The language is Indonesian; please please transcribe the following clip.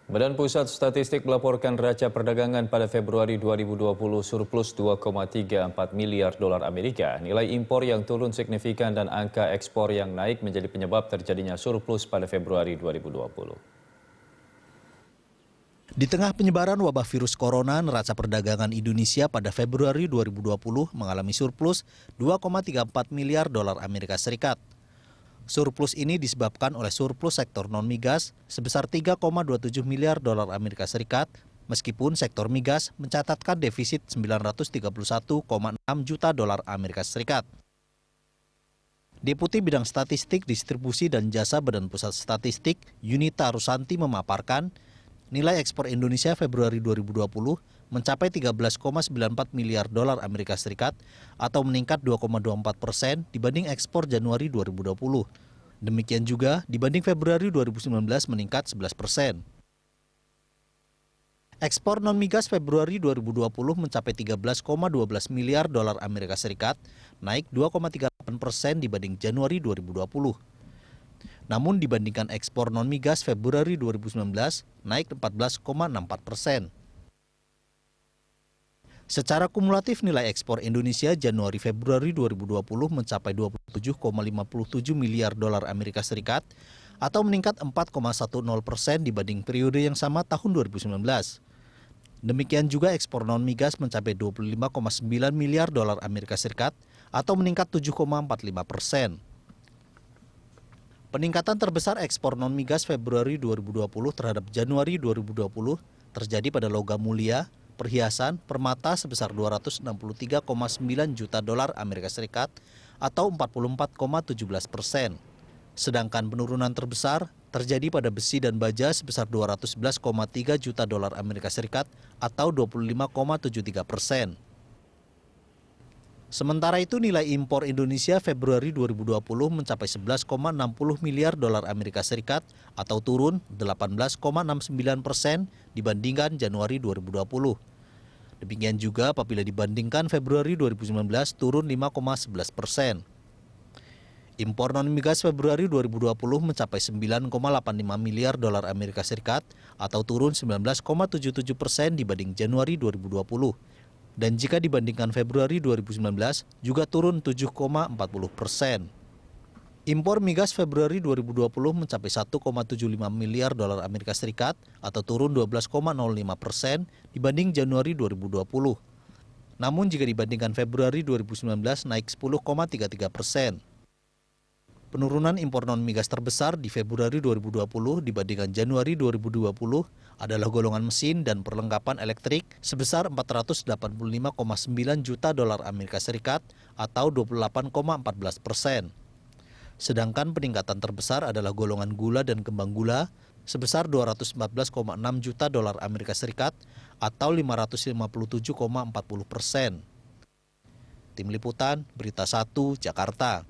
Badan Pusat Statistik melaporkan neraca perdagangan pada Februari 2020 surplus 2,34 miliar dolar Amerika. Nilai impor yang turun signifikan dan angka ekspor yang naik menjadi penyebab terjadinya surplus pada Februari 2020. Di tengah penyebaran wabah virus corona, neraca perdagangan Indonesia pada Februari 2020 mengalami surplus 2,34 miliar dolar Amerika Serikat. Surplus ini disebabkan oleh surplus sektor non-migas sebesar 3,27 miliar dolar Amerika Serikat, meskipun sektor migas mencatatkan defisit 931,6 juta dolar Amerika Serikat. Deputi Bidang Statistik, Distribusi dan Jasa Badan Pusat Statistik, Yunita Rusanti memaparkan, nilai ekspor Indonesia Februari 2020 mencapai 13,94 miliar dolar Amerika Serikat atau meningkat 2,24% dibanding ekspor Januari 2020. Demikian juga dibanding Februari 2019 meningkat 11%. Ekspor non-migas Februari 2020 mencapai 13,12 miliar dolar Amerika Serikat, naik 2,38% dibanding Januari 2020. Namun dibandingkan ekspor non-migas Februari 2019, naik 14,64%. Secara kumulatif nilai ekspor Indonesia Januari-Februari 2020 mencapai 27,57 miliar dolar Amerika Serikat atau meningkat 4,10% dibanding periode yang sama tahun 2019. Demikian juga ekspor non-migas mencapai 25,9 miliar dolar Amerika Serikat atau meningkat 7,45%. Peningkatan terbesar ekspor non-migas Februari 2020 terhadap Januari 2020 terjadi pada logam mulia, perhiasan, permata sebesar 263,9 juta dolar Amerika Serikat atau 44,17%. Sedangkan penurunan terbesar terjadi pada besi dan baja sebesar 211,3 juta dolar Amerika Serikat atau 25,73%. Sementara itu nilai impor Indonesia Februari 2020 mencapai 11,60 miliar dolar Amerika Serikat atau turun 18,69% dibandingkan Januari 2020. Demikian juga apabila dibandingkan Februari 2019 turun 5,11%. Impor non-migas Februari 2020 mencapai 9,85 miliar dolar Amerika Serikat atau turun 19,77% dibanding Januari 2020. Dan jika dibandingkan Februari 2019 juga turun 7,40%. Impor migas Februari 2020 mencapai 1,75 miliar dolar Amerika Serikat atau turun 12,05% dibanding Januari 2020. Namun jika dibandingkan Februari 2019 naik 10,33%. Penurunan impor non-migas terbesar di Februari 2020 dibandingkan Januari 2020 adalah golongan mesin dan perlengkapan elektrik sebesar 485,9 juta dolar Amerika Serikat atau 28,14%. Sedangkan peningkatan terbesar adalah golongan gula dan kembang gula sebesar 214,6 juta dolar Amerika Serikat atau 557,40%. Tim Liputan, Berita 1, Jakarta.